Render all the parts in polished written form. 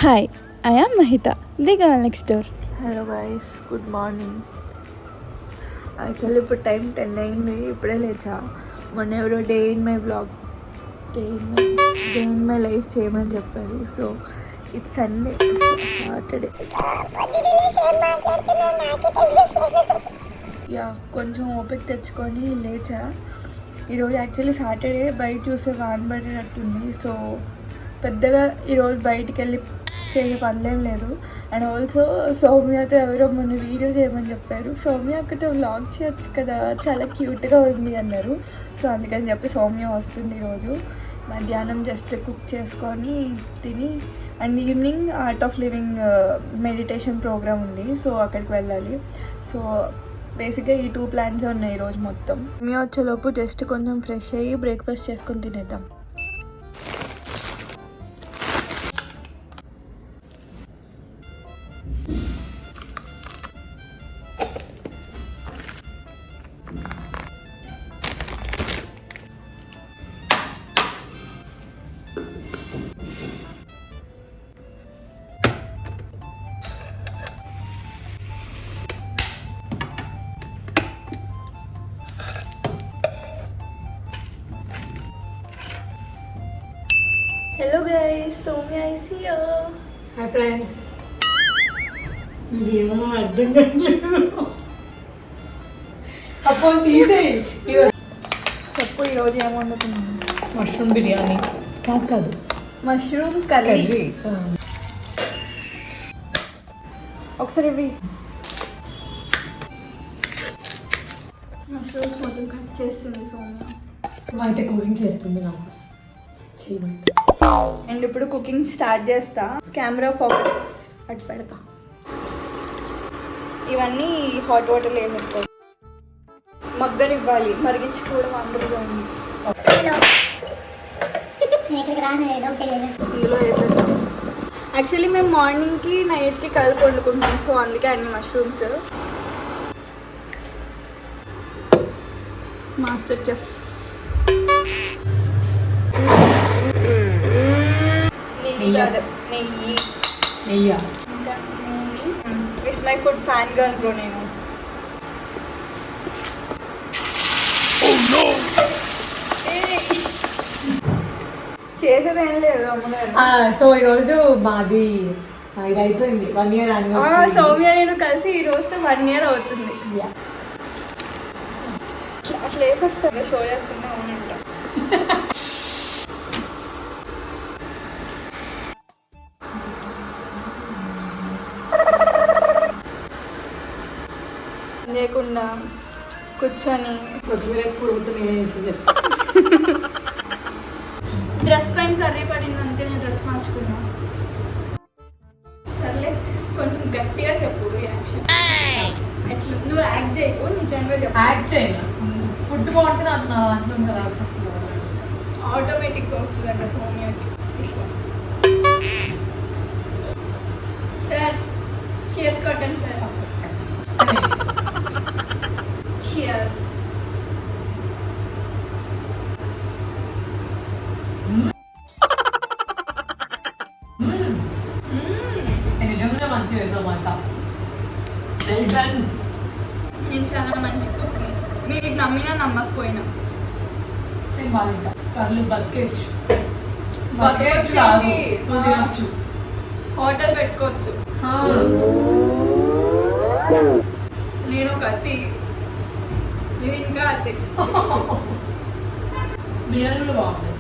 Hi, I am Mahitha, the girl next door. Hello guys, good morning. Actually ఇప్పుడు time 10 అయింది. ఇప్పుడే లేచా. మొన్న ఎవరో డే ఇన్ మై లైఫ్ చేయమని చెప్పారు. So it's Sunday, Saturday. Yeah, కొంచెం ఓపిక తెచ్చుకొని లేచా. ఈరోజు యాక్చువల్లీ సాటర్డే, బయట చూసే వాన పడేటట్టుంది. సో పెద్దగా ఈరోజు బయటికి వెళ్ళి చేసే పనులేం లేదు. అండ్ ఆల్సో సౌమ్యతో ఎవరో మొన్న వీడియో చేయమని చెప్పారు. సౌమ్య అక్కతో వ్లాగ్ చేయొచ్చు కదా, చాలా క్యూట్గా ఉంది అన్నారు. సో అందుకని చెప్పి సౌమ్య వస్తుంది ఈరోజు. మధ్యాహ్నం జస్ట్ కుక్ చేసుకొని తిని, and evening art of living meditation program ఉంది. సో అక్కడికి వెళ్ళాలి. సో బేసిక్గా ఈ 2 ప్లాన్స్ ఉన్నాయి ఈరోజు మొత్తం. మేము వచ్చేలోపు జస్ట్ కొంచెం ఫ్రెష్ అయ్యి బ్రేక్ఫాస్ట్ చేసుకొని తినేద్దాం. Hello guys, Soumya is here. Hi friends. ఏమో అర్థం కావట్లేదు. అప్పుడు తీసేయి. చెప్పు, ఈరోజు ఏం వండుతున్నాను? మష్రూమ్ బిర్యానీ. కాదు మష్రూమ్ కర్రీ. ఒకసారి ఇవి మష్రూమ్స్ మొత్తం కట్ చేస్తుంది సౌమ్య. మా అయితే కుకింగ్ చేస్తుంది నా కోసం. చేయమంటే. అండ్ ఇప్పుడు కుకింగ్ స్టార్ట్ చేస్తా. కెమెరా ఫోకస్ అటు పెడతా. ఇవన్నీ హాట్ వాటర్లో వేసేసుకోవాలి. మగ్గనివ్వాలి, మరిగించుకోవడం అందరూ ఉంది. ఇందులో వేసేద్దాం. యాక్చువల్లీ మేము మార్నింగ్కి నైట్కి కలిపి వండుకుంటాం. సో అందుకే అన్ని మష్రూమ్స్. మాస్టర్ చెఫ్ నెయ్యి ఇంకా నూనె. It's my food fan girl bro నేను. చేసేది ఏం లేదు అమ్మగారు. సో ఈరోజు మాది ఇది అయిపోయింది 1 year anniversary. సౌమ్య నేను కలిసి ఈ రోజుతో 1 year అవుతుంది. అట్లా వేసేస్తా, షో చేస్తుంటే అవునంట. లేకుండా కూర్చొని డ్రెస్ పైన కర్రీ పడింది అంతే. నేను డ్రెస్ మార్చుకున్నా. సర్లే, కొంచెం గట్టిగా చెప్పు రియాక్షన్. ఎట్లా నువ్వు యాక్ట్ చేయకు, నిజంగా చెప్పు. యాక్ట్ చేయాలి. ఫుడ్ బాగుంటుంది అంటున్నా, దాంట్లో అలా వచ్చేస్తుంది. ఆటోమేటిక్గా వస్తుందంట సౌమ్యకి. సార్ చీర్స్ కొట్టండి సార్. Cheers. నిజంగా మంచిగా అన్నమాట. నేను చాలా మంచి కుక్ని. మీరు నమ్మినా నమ్మకపోయినా నేను బాగుంటా. పర్లు బతికేయచ్చు. హోటల్ పెట్టుకోవచ్చు. నేను ఒక అతి, ఇది ఇంకా అతి. బిర్యానీలో బాగుంటుంది.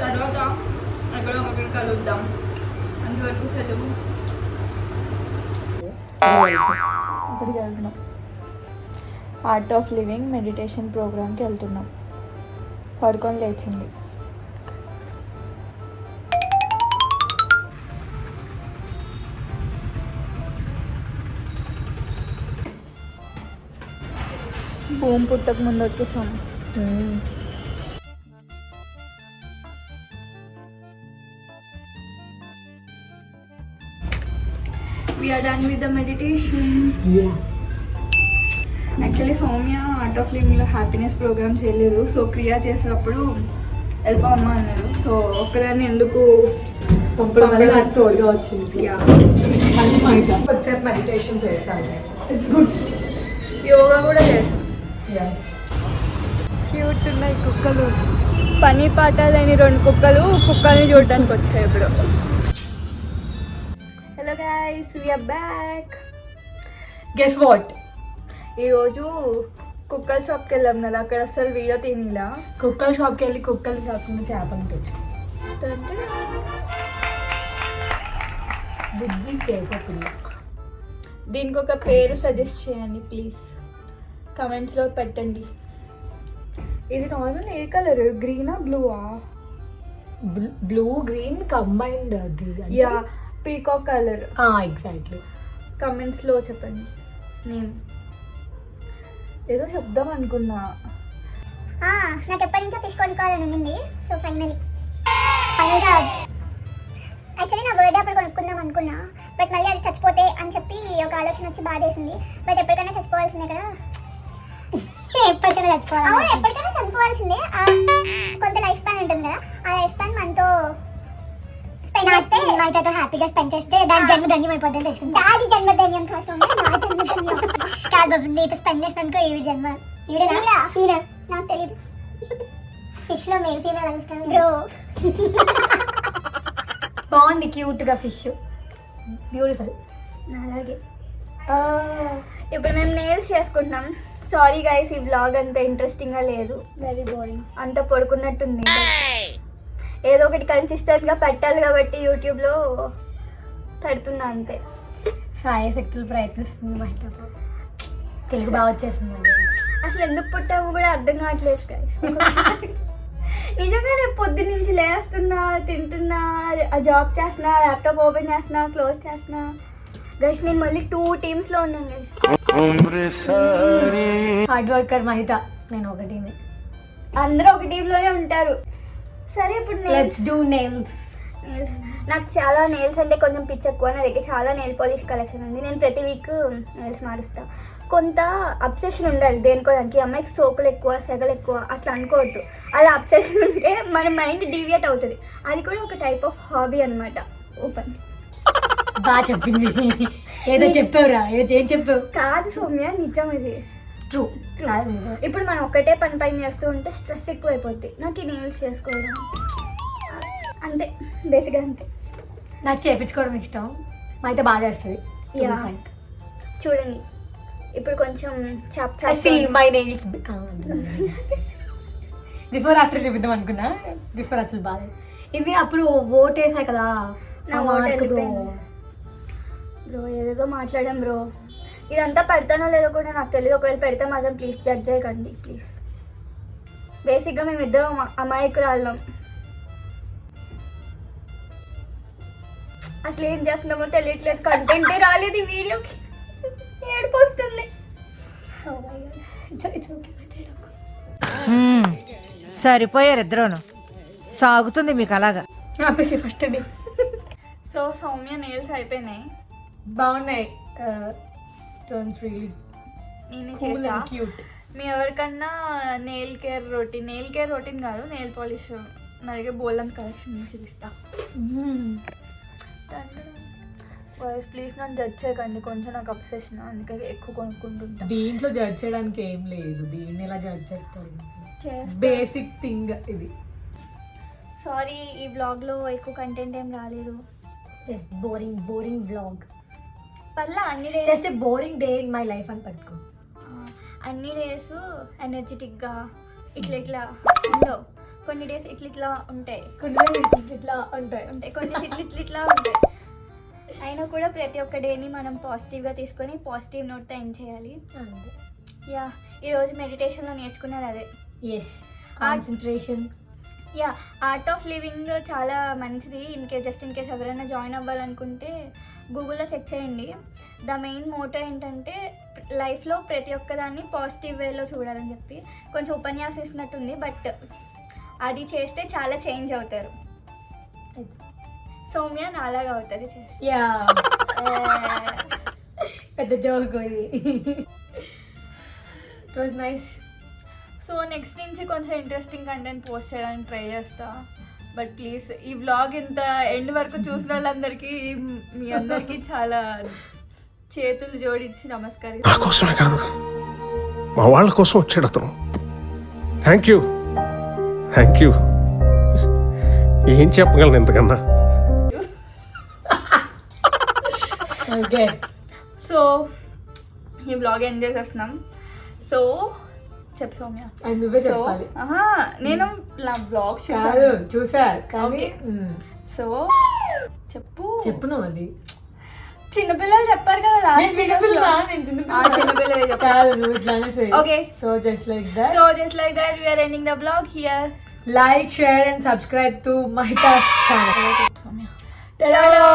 తర్వాత ఎక్కడో ఒకటి కలుద్దాం. అంతవరకు సెలవు. ఇక్కడికి వెళ్తున్నాం. ఆర్ట్ ఆఫ్ లివింగ్ మెడిటేషన్ ప్రోగ్రామ్కి వెళ్తున్నాం. పడుకొని లేచింది. భూమి పుట్టక ముందు వచ్చేసాం. We are done with the meditation. Actually Soumya art of లివింగ్లో హ్యాపీనెస్ ప్రోగ్రామ్ చేయలేదు. సో క్రియా చేసేటప్పుడు వెళ్ళిపోమ్మా అన్నారు. సో ఒక్కదాన్ని ఎందుకు పంపడం వల్ల నాకు తోడుగా వచ్చింది. మంచి మైట వచ్చాక మెడిటేషన్ చేస్తాను. It's good. యోగా కూడా చేస్తాం. యా క్యూట్ ఉన్నాయి కుక్కలు. పని పాట లేని 2 కుక్కల్ని చూడడానికి వచ్చాయి ఇప్పుడు. Hello guys, we are back. Guess what? ఈరోజు కుక్కల షాప్కి వెళ్ళాం కదా, అక్కడ అసలు వీడియో తీనిలా. కుక్కల షాప్కి వెళ్ళి కుక్కలు కాకుండా చేపలు తెచ్చు. బుజ్జి చేప పిల్ల. దీనికి ఒక పేరు సజెస్ట్ చేయండి ప్లీజ్, కమెంట్స్లో పెట్టండి. ఇది నార్మల్ ఏ కలర్? గ్రీనా బ్లూవా? బ్లూ గ్రీన్ కంబైన్డ్ అది. Yeah, peacock colour. ఎగ్జాక్ట్లీ. కమెంట్స్లో చెప్పండి. నేను ఏదో చెప్దాం అనుకున్నా. నాకు ఎప్పటి నుంచో ఫిష్ కొనుక్కోవాలని ఉంది. సో ఫైనల్గా యాక్చువల్లీ నా బర్త్డే అప్పుడు కొనుక్కుందాం అనుకున్నా, బట్ మళ్ళీ అది చచ్చిపోతే అని చెప్పి ఒక ఆలోచన వచ్చి బాధేసింది. బట్ ఎప్పటికైనా చచ్చిపోవాల్సిందే కదా. ఎప్పటికైనా చచ్చిపోవాలి. అవును, ఎప్పటికైనా చనిపోవాల్సిందే. కొంత లైఫ్ స్పాన్ ఉంటుంది కదా, ఆ లైఫ్ స్పాన్ మనతో స్పెండ్ చేస్తే, మనతో హ్యాపీగా స్పెండ్ చేస్తే దాని జన్మధన్యం అయిపోద్దని తెలుసుకుంటాం. దాని జన్మధన్యం కోసం నా జన్మధన్యం కాదు బాబు, నీతో స్పెండ్ చేసినందుకు ఈ జన్మ ఈయన నాకు తెలియదు. ఫిష్ లో మేల్ ఫీమేల్ అనిపిస్తాను బ్రో. బాగుంది క్యూట్గా ఫిష్, బ్యూటిఫుల్. అలాగే ఇప్పుడు మేము నెయిల్స్ చేసుకుంటున్నాం. సారీ గైస్, ఈ వ్లాగ్ అంత ఇంట్రెస్టింగ్గా లేదు, వెరీ బోరింగ్. అంత పడుకున్నట్టుంది. ఏదో ఒకటి కన్సిస్టెంట్గా పెట్టాలి కాబట్టి యూట్యూబ్లో పెడుతున్నా అంతే. సాయ శక్తులు ప్రయత్నిస్తుంది మహిళ. తెలుగు బాగా వచ్చేస్తుంది. అసలు ఎందుకు పుట్టాము కూడా అర్థం కావట్లేదు గైస్. నిజంగానే పొద్దున్న నుంచి లేస్తున్నా, తింటున్నా, జాబ్ చేస్తున్నా, ల్యాప్టాప్ ఓపెన్ చేస్తున్నా, క్లోజ్ చేస్తున్నా. గైస్ నేను మళ్ళీ 2 టీమ్స్లో ఉన్నాను గైస్. హార్డ్ వర్కర్ మహిత, నేను ఒక టీమే. అందరూ ఒక టీంలోనే ఉంటారు. సరే ఇప్పుడు లెట్స్ డూ నెయిల్స్. నాకు చాలా నెయిల్స్ అంటే కొంచెం పిచ్చి ఎక్కువ. నా దగ్గర చాలా నెయిల్ పాలిష్ కలెక్షన్ ఉంది. నేను ప్రతి వీక్ నెయిల్స్ మారుస్తా. కొంత అబ్సెషన్ ఉండాలి దేనికో దానికి. అమ్మాయికి సోకులు ఎక్కువ, సెగలు ఎక్కువ అట్లా అనుకోవద్దు. అలా అబ్సెషన్ ఉంటే మన మైండ్ డీవియేట్ అవుతుంది. అది కూడా ఒక టైప్ ఆఫ్ హాబీ అనమాట. ఓపెన్ బాగా చెప్పింది. ఏదో చెప్పావురా, ఏం చెప్పావు? కాదు సౌమ్య, నిజం ఇది. ట్రూ. ఇప్పుడు మనం ఒకటే పని చేస్తూ ఉంటే స్ట్రెస్ ఎక్కువ అయిపోద్ది. నాకు ఈ నెయిల్స్ చేసుకోవడం అంతే, బేసిక్గా అంతే. నాకు చేయించుకోవడం ఇష్టం, అయితే బాగా చేస్తుంది. యా, చూడండి ఇప్పుడు కొంచెం మై నెయిల్స్ బిఫోర్ ఆఫ్టర్ చూపిద్దాం అనుకున్నా. బిఫోర్ అసలు బాగా ఇది అప్పుడు ఓట్ వేసాయి కదా. నా బ్రో ఏదేదో మాట్లాడాం బ్రో. ఇదంతా పెడతానో లేదో కూడా నాకు తెలియదు. ఒకవేళ పెడితే మాత్రం ప్లీజ్ జడ్జ్ చేయకండి ప్లీజ్. బేసిక్గా మేమిద్దరం అమాయకురాళ్ళం. అసలు ఏం చేస్తున్నామో తెలియట్లేదు. కంటెంటే రాలేదు ఈ వీడియోకి. ఏడుపు వస్తుంది. సరిపోయారు ఇద్దరును. సాగుతుంది మీకు అలాగా. ఆపేసి ఫస్ట్ అది. సో సౌమ్య నెయిల్స్ అయిపోయినాయి, బాగున్నాయి. టర్న్స్ రియల్లీ నేనే కూల్ చేసా. And cute. మీ ఎవరికన్నా నెయిల్ కేర్ రొటీన్ కాదు, నెయిల్ పాలిష్ నా దగ్గర బోల్డ్ కలెక్షన్ చూపిస్తా. ప్లీజ్ నన్ను జడ్జ్ చేయకండి, కొంచెం నాకు అబ్సెషన్, అందుకే ఎక్కువ కొనుక్కుంటుంటా. దీంట్లో జడ్జ్ చేయడానికి ఏం లేదు. దీన్ని ఎలా జడ్జ్ చేస్తారు? చేస్తా. బేసిక్ థింగ్ ఇది. సారీ, ఈ వ్లాగ్లో ఎక్కువ కంటెంట్ ఏం రాలేదు. Just boring blog. పర్లా అన్ని days just boring day in my life అని పట్టుకో. అన్ని డేస్ ఎనర్జెటిక్గా ఇట్లా ఉండవు. కొన్ని డేస్ ఇట్లా ఉంటాయి, కొన్ని ఇట్లా ఉంటాయి. కొన్ని ఇట్లా ఉంటాయి. అయినా కూడా ప్రతి ఒక్క డేని మనం పాజిటివ్గా తీసుకొని పాజిటివ్ నోట్తో ఎండ్ చేయాలి. యా, ఈరోజు మెడిటేషన్లో నేర్చుకున్నది అదే. Yes, concentration. Yeah, art of living చాలా మంచిది. ఇన్ కేస్ ఎవరైనా జాయిన్ అవ్వాలనుకుంటే గూగుల్లో చెక్ చేయండి. ద మెయిన్ మోటో ఏంటంటే లైఫ్లో ప్రతి ఒక్కదాన్ని పాజిటివ్ వేలో చూడాలని చెప్పి. కొంచెం ఉపన్యాసం ఇస్తున్నట్టుంది, బట్ అది చేస్తే చాలా చేంజ్ అవుతారు. సౌమ్య నాలాగా అవుతుంది. యా, పెద్ద జోక్ ఇది. It was nice. So next నుంచి కొంచెం ఇంట్రెస్టింగ్ కంటెంట్ పోస్ట్ చేయడానికి ట్రై చేస్తా. బట్ ప్లీజ్ ఈ వ్లాగ్ ఇంత ఎండ్ వరకు చూసిన వాళ్ళందరికీ మీ అందరికీ చాలా చేతులు జోడించి నా నమస్కారం. కోసమే కాదు, మా వాళ్ళ కోసం వచ్చాడు అతను. Thank you. ఏం చెప్పగలను ఇంతకన్నా? ఓకే సో ఈ వ్లాగ్ ఎండ్ చేసేస్తున్నాం. సో చెప్పు సౌమ్య. అది నువ్వే సో చెప్పాలి. నేను నా వ్లాగ్ కాదు చూసా కానీ ఓకే. సో చెప్పు నువ్వు అది చిన్నపిల్లలు చెప్పారు కదా లాస్ట్ చిన్నపిల్లలే చెప్పారు. కాదు నువ్వు ఇట్లానే Okay. So just like that So just like that, we are ending the vlog here. like share and subscribe to Mahita's channel. Soumya. Ta-da!